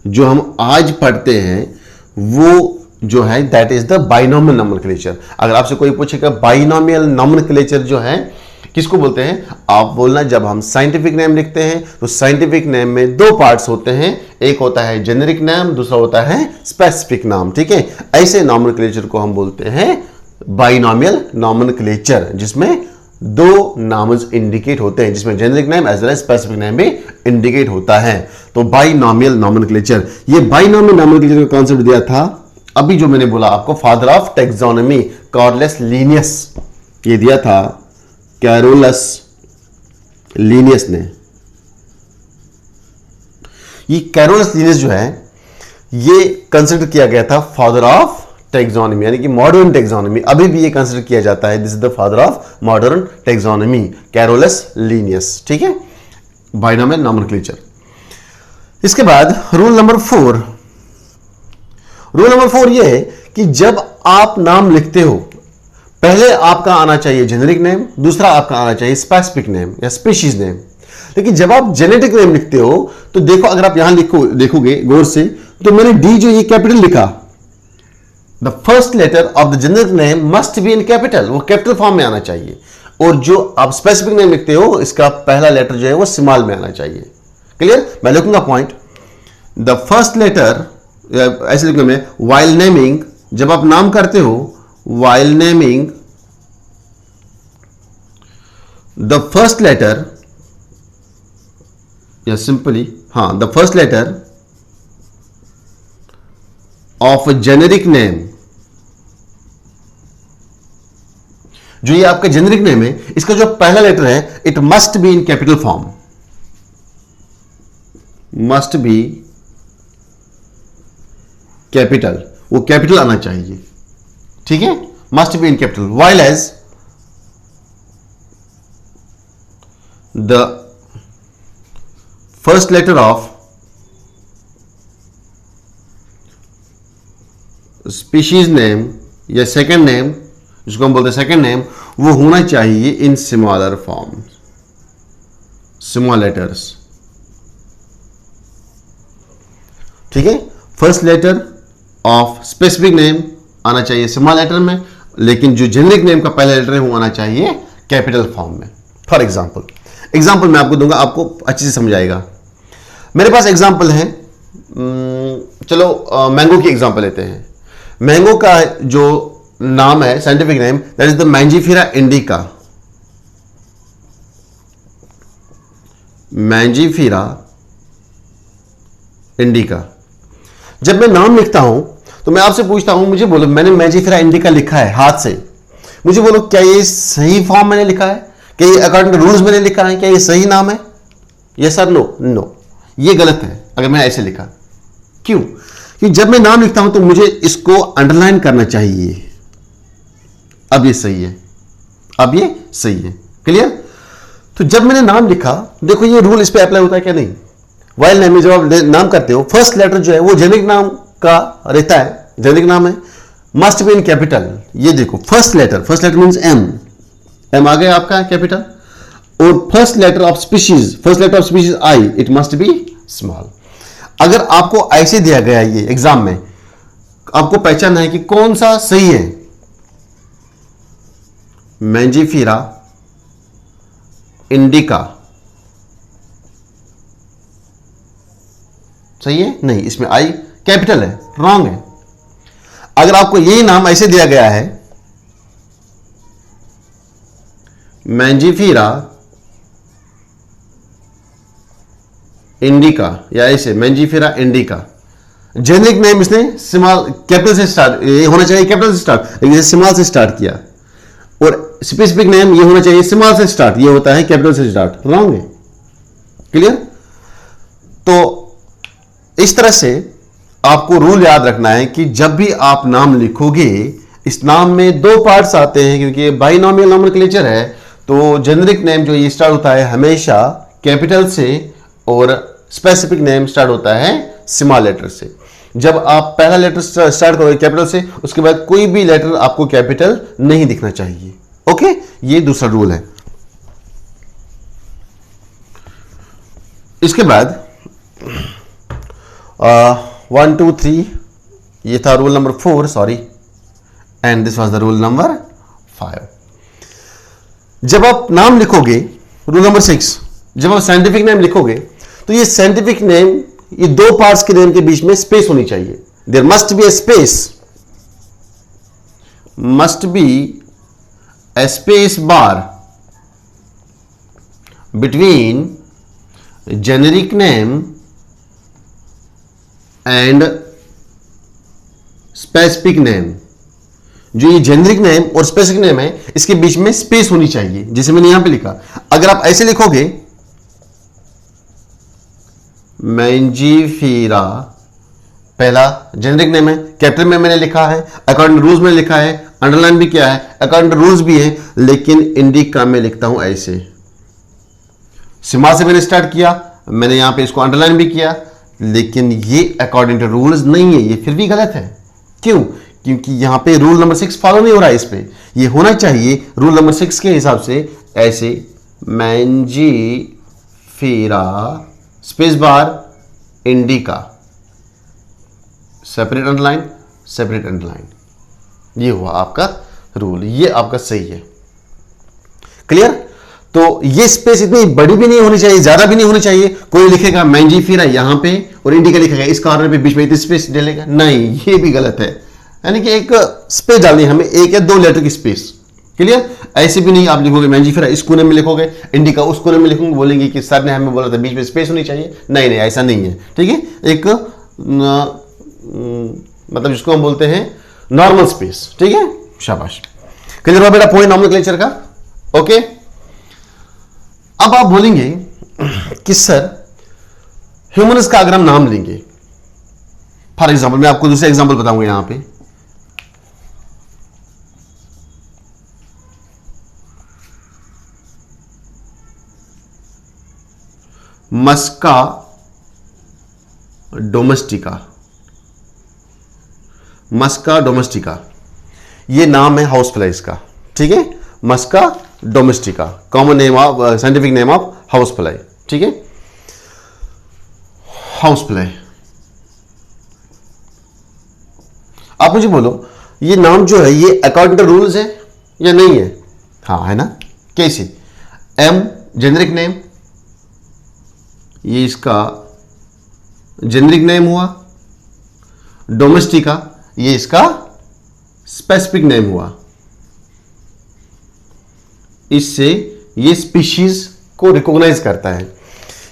S1: जो हम आज पढ़ते हैं वो जो है that is the binomial nomenclature. अगर आपसे कोई पूछेगा बाइनोमियल नॉमेनक्लेचर जो है किसको बोलते हैं, आप बोलना जब हम साइंटिफिक नेम लिखते हैं तो साइंटिफिक नेम में दो पार्ट्स होते हैं, एक होता है जेनेरिक नाम, दूसरा होता है स्पेसिफिक नाम। ठीक है, ऐसे नॉमेनक्लेचर को हम बोलते हैं बाइनोमियल नॉमेनक्लेचर, जिसमें दो नाम्स इंडिकेट होते हैं, जिसमें generic name as well as specific name भी इंडिकेट होता है। तो बाइनोमियल नॉमेनक्लेचर, ये बाइनोमियल नॉमेनक्लेचर का कॉन्सेप्ट दिया था अभी जो मैंने बोला आपको, father of taxonomy Carolus Linnaeus, ये दिया था कैरोलस लीनियस ने। ये कैरोलस लीनियस जो है ये कंसिडर किया गया था फादर ऑफ टैक्सोनॉमी, यानी कि मॉडर्न टैक्सोनॉमी। अभी भी ये कंसिडर किया जाता है, this is the father of modern taxonomy, Carolus Linnaeus. ठीक है, बाइनोमियल नॉमेनक्लेचर। इसके बाद रूल नंबर 4 ये है कि जब आप नाम लिखते हो, पहले आपका आना चाहिए जेनेरिक नेम, दूसरा आपका आना चाहिए स्पेसिफिक नेम या स्पीशीज नेम। लेकिन जब आप जेनेटिक नेम लिखते हो तो देखो, अगर आप यहां देखोगे गौर से, तो मैंने डी जो ये कैपिटल लिखा, the first letter of the generic name must be in capital, वो कैपिटल फॉर्म में आना चाहिए। और जो आप स्पेसिफिक नेम लिखते हो इसका पहला लेटर जो है वो स्मॉल में आना चाहिए। क्लियर? मैं लिखूंगा पॉइंट, द फर्स्ट लेटर, ऐसे लिखूंगा मैं, वाइल नेमिंग, जब आप नाम करते हो, while naming the first letter, या simply the first letter of generic name, जो ये आपका जेनेरिक नेम है इसका जो पहला लेटर है it must be in capital form, must be capital, वो कैपिटल आना चाहिए। ठीक है? Must be in capital. While as the first letter of species name या सेकंड नेम, जिसको हम बोलते हैं सेकंड नेम, वो होना चाहिए in smaller form, small letters. ठीक है? First letter of specific name आना चाहिए स्मॉल लेटर में, लेकिन जो जेनेरिक नेम का पहला लेटर है वो आना चाहिए कैपिटल फॉर्म में। फॉर एग्जाम्पल मैं आपको दूंगा, आपको अच्छे से समझाएगा। मेरे पास एग्जाम्पल है, चलो मैंगो की एग्जाम्पल लेते हैं। मैंगो का जो नाम है scientific name, that is the Mangifera indica, Mangifera indica. जब मैं नाम लिखता हूं तो मैं आपसे पूछता हूं, मुझे बोलो, मैंने मैंजीफेरा इंडिका लिखा है हाथ से, मुझे बोलो क्या ये सही फॉर्म मैंने लिखा है, क्या ये अकॉर्डिंग टू रूल्स मैंने लिखा है, क्या ये सही नाम है? Yes sir? नो, नो, ये गलत है अगर मैं ऐसे लिखा। क्यों? क्योंकि जब मैं नाम लिखता हूं तो मुझे इसको अंडरलाइन करना चाहिए, अब ये सही है, अब ये सही है। क्लियर? तो जब मैंने नाम लिखा, देखो ये रूल इस पे अप्लाई होता है क्या? नहीं। वाइल नेम में जब आप नाम करते हो, फर्स्ट लेटर जो है वो जेनेरिक नाम का रहता है, जेनेरिक नाम है, मस्ट बी इन कैपिटल। ये देखो फर्स्ट लेटर मींस एम आ गया आपका कैपिटल, और first letter of species I, it must be small. अगर आपको ऐसे दिया गया ये एग्जाम में, आपको पहचानना है कि कौन सा सही है, मैंजीफेरा इंडिका सही है? नहीं, इसमें आई कैपिटल है, रॉन्ग है। अगर आपको यही नाम ऐसे दिया गया है, मैंजीफेरा इंडिका, या ऐसे मैंजीफेरा इंडिका, जेनेरिक नेम इसने स्मॉल कैपिटल से स्टार्ट, ये होना चाहिए कैपिटल से स्टार्ट, लेकिन इसे स्मॉल से स्टार्ट किया, और स्पेसिफिक नेम ये होना चाहिए स्मॉल से स्टार्ट, ये होता है कैपिटल से स्टार्ट, रॉन्ग है। क्लियर? तो इस तरह से आपको रूल याद रखना है कि जब भी आप नाम लिखोगे, इस नाम में दो पार्ट्स आते हैं, क्योंकि बाइनोमियल नोमेनक्लेचर है, तो जेनेरिक नेम जो ये स्टार्ट होता है हमेशा कैपिटल से, और स्पेसिफिक नेम स्टार्ट होता है स्मॉल लेटर से। जब आप पहला लेटर स्टार्ट करोगे कैपिटल से, उसके बाद कोई भी लेटर आपको कैपिटल नहीं दिखना चाहिए। ओके? ये दूसरा रूल है। इसके बाद 1 2 3, ये था rule number 4, sorry, and this was the rule number 5। जब आप नाम लिखोगे, रूल नंबर 6, जब आप साइंटिफिक नेम लिखोगे तो ये साइंटिफिक नेम, ये दो पार्ट्स के नेम के बीच में स्पेस होनी चाहिए। There must be a space, must be a space bar between generic name and specific name. जो ये जेनेरिक नेम और स्पेसिफिक नेम है, इसके बीच में स्पेस होनी चाहिए, जैसे मैंने यहां पे लिखा। अगर आप ऐसे लिखोगे, मैंजीफेरा पहला जेनेरिक नेम है, कैपिटल में मैंने लिखा है, अकॉर्डिंग टू रूल्स में लिखा है, अंडरलाइन भी किया है, अकॉर्डिंग टू रूल्स भी है, लेकिन इंडिका में लिखता हूं ऐसे, स्मॉल से मैंने स्टार्ट किया, मैंने यहां पे इसको अंडरलाइन भी किया, लेकिन ये अकॉर्डिंग टू रूल्स नहीं है, ये फिर भी गलत है। क्यों? क्योंकि यहां पे रूल नंबर 6 फॉलो नहीं हो रहा है। इस पे ये होना चाहिए रूल नंबर 6 के हिसाब से ऐसे, Mangifera space bar indica, separate underline, separate underline, ये हुआ आपका रूल, ये आपका सही है। क्लियर? तो ये स्पेस इतनी बड़ी भी नहीं होनी चाहिए, ज्यादा भी नहीं होनी चाहिए। कोई लिखेगा मैंजीफेरा यहां पे और इंडिका लिखेगा इस कॉर्नर पे, बीच में इतनी स्पेस डालेगा, नहीं, ये भी गलत है। यानी कि एक स्पेस डालनी हमें, एक या दो लेटर की स्पेस। क्लियर? ऐसे भी नहीं आप लिखोगे मैंजीफेरा इस कोने में लिखोगे, इंडिका उस कोने में लिखोगे, बोलेंगे कि सर ने हमें बोला था बीच में स्पेस होनी चाहिए। नहीं नहीं, ऐसा नहीं है। ठीक है, एक मतलब जिसको हम बोलते हैं नॉर्मल स्पेस। ठीक है, शाबाश। क्लियर हुआ बेटा पॉइंट नॉमेनक्लेचर का? ओके। अब आप बोलेंगे कि सर ह्यूमनस का अगर हम नाम लेंगे, फॉर एग्जाम्पल मैं आपको दूसरा एग्जाम्पल बताऊंगा यहां पे। मस्का डोमेस्टिका, मस्का डोमेस्टिका, ये नाम है हाउस फ्लाइज का। ठीक है, Musca domestica, common name of, scientific name of house fly. ठीक है, हाउस फ्लाई। आप मुझे बोलो ये नाम जो है ये अकॉर्डिंग टू रूल्स है या नहीं है? हाँ है ना। कैसे? एम जेनरिक नेम, ये इसका जेनरिक नेम हुआ। डोमेस्टिका ये इसका स्पेसिफिक नेम हुआ। इससे ये स्पीशीज को रिकॉग्नाइज करता है,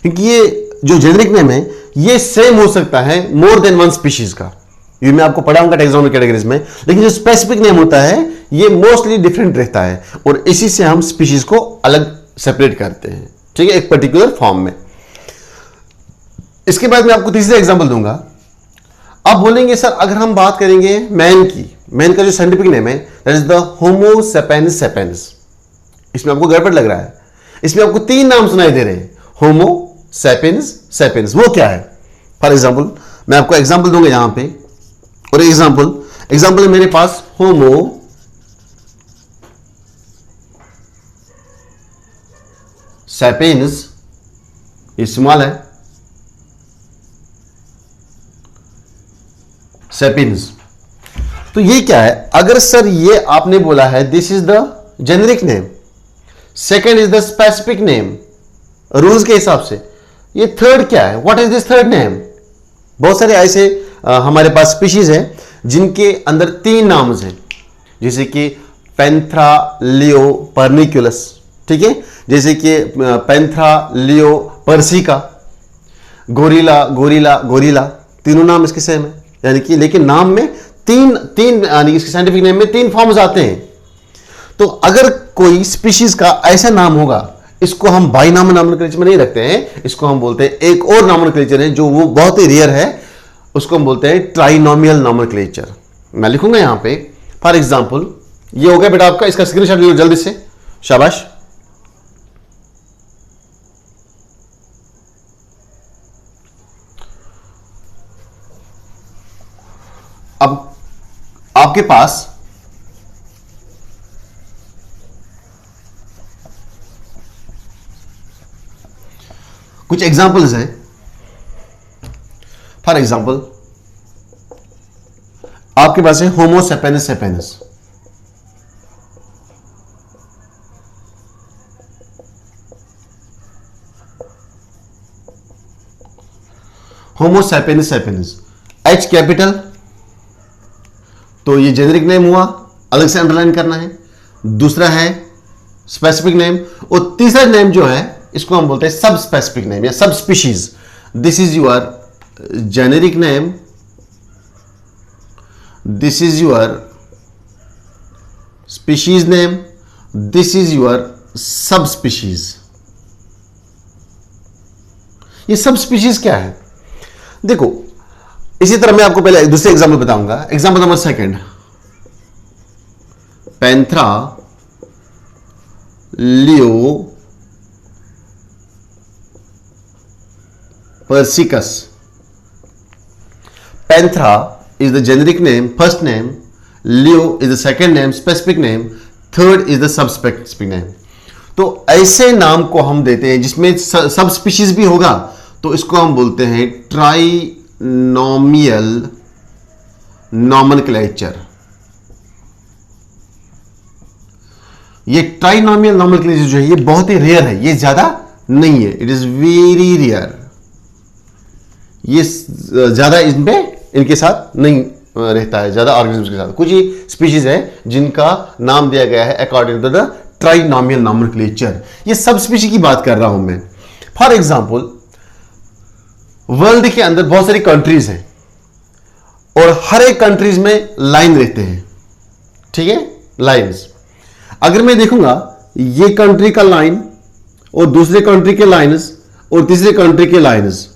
S1: क्योंकि ये जो जेनरिक नेम है ये सेम हो सकता है मोर देन वन स्पीशीज का। ये मैं आपको पढ़ाऊंगा टैक्सोनॉमी कैटेगरीज में, लेकिन जो स्पेसिफिक नेम होता है ये मोस्टली डिफरेंट रहता है और इसी से हम स्पीशीज को अलग सेपरेट करते हैं। ठीक है, एक पर्टिकुलर फॉर्म में। इसके बाद मैं आपको तीसरा एग्जांपल दूंगा। आप बोलेंगे सर अगर हम बात करेंगे मैन की, मैन का जो साइंटिफिक नेम है दैट इज द होमो सेपेंस सेपेंस। इसमें आपको गड़बड़ लग रहा है, इसमें आपको तीन नाम सुनाई दे रहे हैं, होमो सेपेंस सेपेंस। वो क्या है? फॉर एग्जांपल मैं आपको एग्जांपल दूंगा यहां पे, और एग्जांपल है मेरे पास होमो सेपेंस, ये स्मॉल है, सेपियंस। तो ये क्या है? अगर सर ये आपने बोला है this is the generic name, second is the specific name rules के हिसाब से, ये थर्ड क्या है? What is this third name? बहुत सारे ऐसे हमारे पास स्पीशीज हैं जिनके अंदर तीन नाम्स हैं, जैसे कि पेंथ्रा लियो पर्निकुलस। ठीक है, जैसे कि पेंथ्रा लियो पर्सिका, गोरिला गोरिला गोरिला, तीनों नाम इसके सेम है। यानी कि लेकिन नाम में तीन यानी इसके साइंटिफिक नेम में तीन फॉर्म्स आते हैं। तो अगर कोई स्पीशीज का ऐसा नाम होगा, इसको हम बाइनॉमियल नॉमेनक्लेचर में नहीं रखते हैं, इसको हम बोलते हैं एक और नॉमेनक्लेचर है जो वो बहुत ही रेयर है, उसको हम बोलते हैं ट्राइनोमियल नॉमेनक्लेचर। मैं लिखूंगा यहां पे फॉर एग्जांपल, ये हो गया बेटा आपका, इसका स्क्रीनशॉट ले लो जल्दी से, शाबाश। अब आपके पास कुछ एग्जांपल्स हैं। फॉर एग्जांपल आपके पास है होमो सेपेनस सेपेनस, होमो सेपेनस सेपेनस, एच कैपिटल, तो ये जेनरिक नेम हुआ, अलग से अंडरलाइन करना है। दूसरा है स्पेसिफिक नेम, और तीसरा नेम जो है इसको हम बोलते हैं सब स्पेसिफिक नेम या सब species. This is your generic name, this is your species name, this is your सब स्पीशीज। ये सब स्पीशीज क्या है? देखो इसी तरह मैं आपको पहले दूसरे एग्जांपल बताऊंगा। Example number second, Panthera leo persica. Panthera is the generic name, first name, Leo is the second name, specific name, third is the subspecific name। तो ऐसे नाम को हम देते हैं जिसमें सब स्पीशीज भी होगा, तो इसको हम बोलते हैं ट्राइनोमियल नॉमेनक्लेचर। ये ट्राइनॉमियल नॉमेनक्लेचर जो है ये बहुत ही रेयर है, ये ज्यादा नहीं है, इट इज वेरी रेयर। ये ज्यादा इनके साथ नहीं रहता है, ज्यादा ऑर्गेनिज्म के साथ। कुछ ही स्पीशीज है जिनका नाम दिया गया है according to the trinomial nomenclature. ये सब स्पीशीज की बात कर रहा हूं मैं। फॉर एग्जांपल, वर्ल्ड के अंदर बहुत सारी कंट्रीज हैं और हर एक कंट्रीज में लाइन रहते हैं, ठीक है, लाइंस। अगर मैं देखूंगा ये कंट्री का लाइन और दूसरे कंट्री के लाइंस और तीसरे कंट्री के लाइंस,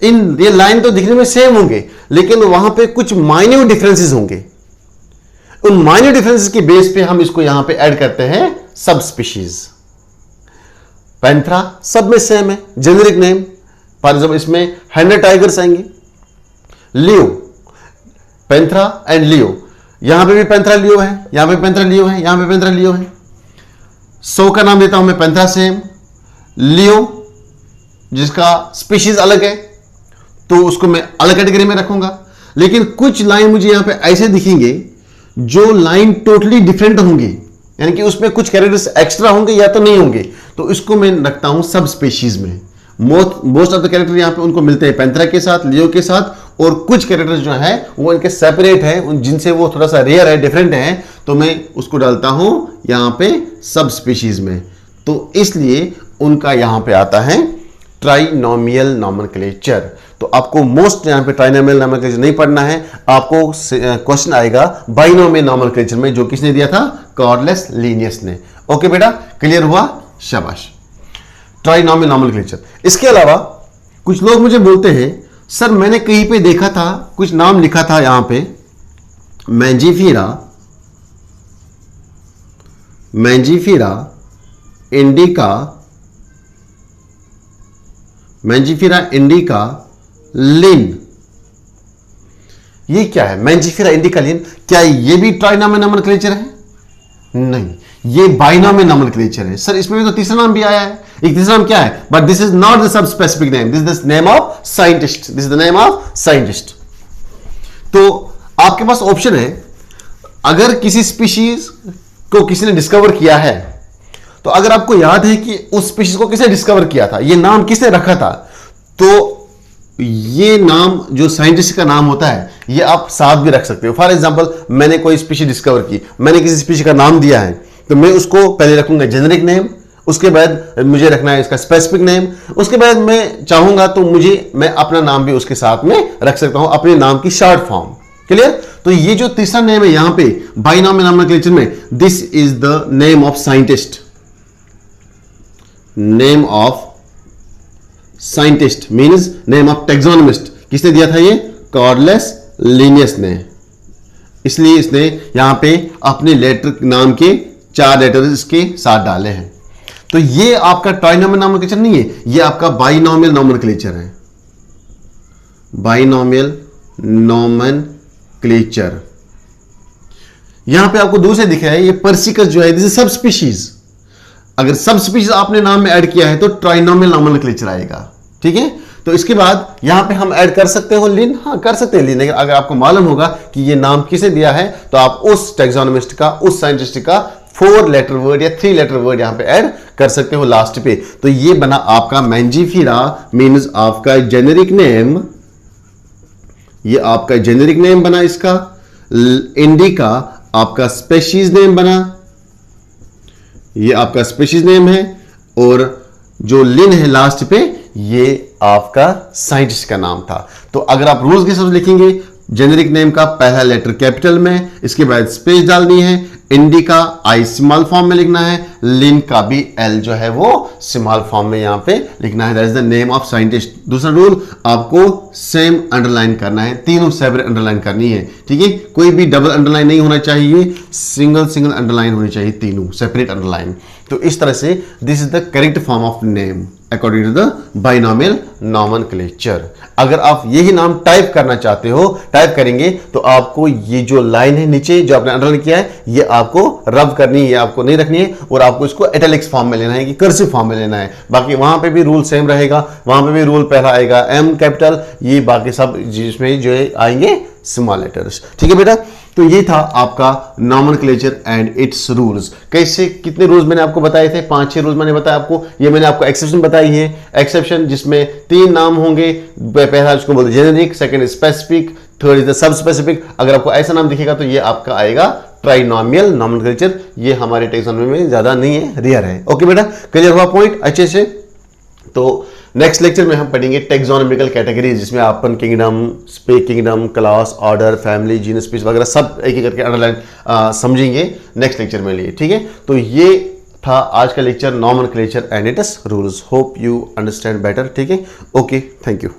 S1: ये लाइन तो दिखने में सेम होंगे लेकिन वहां पे कुछ माइन्यूट डिफरेंसेस होंगे। उन माइन्यूट डिफरेंसेस के बेस पे हम इसको यहां पे ऐड करते हैं सब स्पीशीज। पैंथरा सब में सेम है, जेनेरिक नेम। फॉर एग्जाम्पल इसमें 100 टाइगर्स आएंगे। लियो, पैंथरा एंड लियो, यहां पे भी पैंथरा लियो है, यहां पे पैंथरा लियो है, यहां पे पैंथरा लियो है। 100 का नाम देता हूं मैं पैंथरा सेम। लियो जिसका स्पीशीज अलग है तो उसको मैं अलग कैटेगरी में रखूंगा। लेकिन कुछ लाइन मुझे यहां पे ऐसे दिखेंगे जो लाइन टोटली डिफरेंट होंगी, यानी कि उसमें कुछ कैरेक्टर्स एक्स्ट्रा होंगे या तो नहीं होंगे, तो इसको मैं रखता हूं सब स्पीशीज में। मोस्ट ऑफ द कैरेक्टर यहां पे उनको मिलते हैं पैंथरा के साथ, लियो के साथ, और कुछ कैरेक्टर्स जो है वो इनके सेपरेट है, जिनसे वो थोड़ा सा रेयर है, डिफरेंट है, तो मैं उसको डालता हूं यहां पे सब स्पीशीज में। तो इसलिए उनका यहां पे आता है ट्राइनॉमियल नॉमेनक्लेचर। तो आपको मोस्ट यहां पे ट्राइनॉमियल नॉमेनक्लेचर नहीं पढ़ना है, आपको क्वेश्चन आएगा बाइनॉमियल नॉमेनक्लेचर में, जो किसने दिया था, कॉर्डलेस लिनियस ने। ओके बेटा, क्लियर हुआ, शाबाश। Trinomial nomenclature. इसके अलावा कुछ लोग मुझे बोलते हैं सर मैंने कहीं पे देखा था, कुछ नाम लिखा था यहां पे, मैंजीफीरा, मैंजीफीरा इंडिका, लिन। ये क्या है, मैंजीफीरा इंडिका लिन? क्या ये भी ट्राइनॉमियल नॉमेनक्लेचर है? नहीं, ये बाइनॉमियल नॉमेनक्लेचर है। सर इसमें भी तो तीसरा नाम भी आया है। एक तीसरा नाम क्या है? But this is not the sub specific name, this is the name of scientist, this is the name of scientist. तो आपके पास ऑप्शन है, अगर किसी स्पीशीज को किसी ने डिस्कवर किया है, तो अगर आपको याद है कि उस स्पीशीज को किसने डिस्कवर किया था, ये नाम किसने रखा था, तो ये नाम जो साइंटिस्ट का नाम होता है ये आप साथ भी रख सकते हो। फॉर एग्जांपल, मैंने कोई स्पीशीज डिस्कवर की, मैंने किसी स्पीशीज का नाम दिया है, तो मैं उसको पहले रखूंगा जेनेरिक नेम, उसके बाद मुझे रखना है इसका स्पेसिफिक नेम, उसके बाद मैं चाहूंगा तो मैं अपना नाम भी उसके साथ में रख सकता हूं, अपने नाम की शॉर्ट फॉर्म। क्लियर? तो ये जो तीसरा नेम है यहां पे बाइनॉमियल नॉमेनक्लेचर में, this is the name of scientist. Name of scientist means name of taxonomist. किसने दिया था ये? कॉर्डलेस लिनियस ने। इसलिए इसने यहां पे अपने लेटर नाम के 4 लेटर इसके साथ डाले हैं। तो ये आपका ट्राइनॉमियल नॉमेनक्लेचर नहीं है, ये आपका बाइनॉमियल नॉमेनक्लेचर है। Binomial nomenclature. यहां पे आपको दूर से दिख रहा है ये पर्सिकस जो है, दिस इज सब स्पीशीज। अगर सब स्पीशीज आपने नाम में ऐड किया है तो ट्राइनॉमियल नॉमेनक्लेचर आएगा। ठीक है? तो इसके बाद यहां पे हम ऐड कर सकते हो लिन, हाँ कर सकते हैं लिन, लेकिन अगर आपको मालूम होगा कि ये नाम किसे दिया है तो आप उस टैक्सोनॉमिस्ट का, उस साइंटिस्ट का 4 लेटर वर्ड या 3 लेटर वर्ड यहां पे ऐड कर सकते हो लास्ट पे। तो ये बना आपका मैंजीफीरा, मीन्स आपका जेनेरिक नेम, ये आपका जेनेरिक नेम बना इसका। इंडिका आपका स्पेशीज नेम बना, ये आपका स्पेशीज नेम है, और जो लिन है लास्ट पे ये आपका साइंटिस्ट का नाम था। तो अगर आप रूल्स के हिसाब से लिखेंगे, जेनेरिक नेम का पहला लेटर कैपिटल में, इसके बाद स्पेस डालनी है, इंडिका आई स्मॉल फॉर्म में लिखना है, लिन का भी एल जो है वो स्मॉल फॉर्म में यहां पे लिखना है। That is the name of scientist. दूसरा रूल, आपको सेम अंडरलाइन करना है, तीनों सेपरेट अंडरलाइन करनी है। ठीक है? कोई भी डबल अंडरलाइन नहीं होना चाहिए, सिंगल अंडरलाइन होनी चाहिए, तीनों सेपरेट अंडरलाइन। तो इस तरह से this is the correct form of name. According to the binomial nomenclature. अगर आप यही नाम टाइप करना चाहते हो, टाइप करेंगे तो आपको ये जो लाइन है नीचे जो आपने अंडरलाइन किया है ये आपको रब करनी है, ये आपको नहीं रखनी है, और आपको इसको इटैलिक्स फॉर्म में लेना है कि कर्सिव फॉर्म में लेना है। बाकी वहां पे भी रूल सेम रहेगा, वहां पे भी रूल पहला आएगा एम कैपिटल, ये बाकी सब जिसमें जो आएंगे स्मॉल लेटर्स। ठीक है बेटा, तो ये था आपका नॉमेनक्लेचर एंड इट्स रूल्स। कैसे, कितने रूल्स मैंने आपको बताए थे? 5-6 रूल्स मैंने बताया आपको। ये मैंने आपको एक्सेप्शन बताई है, एक्सेप्शन जिसमें 3 नाम होंगे। पहला उसको बोलते generic, second specific, third is the sub specific. अगर आपको ऐसा नाम दिखेगा तो ये आपका आएगा ट्राइनोमियल नॉमेनक्लेचर। ये हमारे टैक्सोनॉमी में ज्यादा नहीं है, रेयर है। ओके बेटा, क्लियर हुआ पॉइंट अच्छे से? तो नेक्स्ट लेक्चर में हम पढ़ेंगे टेक्सोनॉमिकल कैटेगरीज, जिसमें अपन किंगडम, स्पे kingdom, class, order, family, genus, species वगैरह सब एक एक करके अंडरलाइन समझेंगे नेक्स्ट लेक्चर में लिए। ठीक है, तो ये था आज का lecture nomenclature and it's rules. Hope you understand better. ठीक है, ओके, थैंक यू।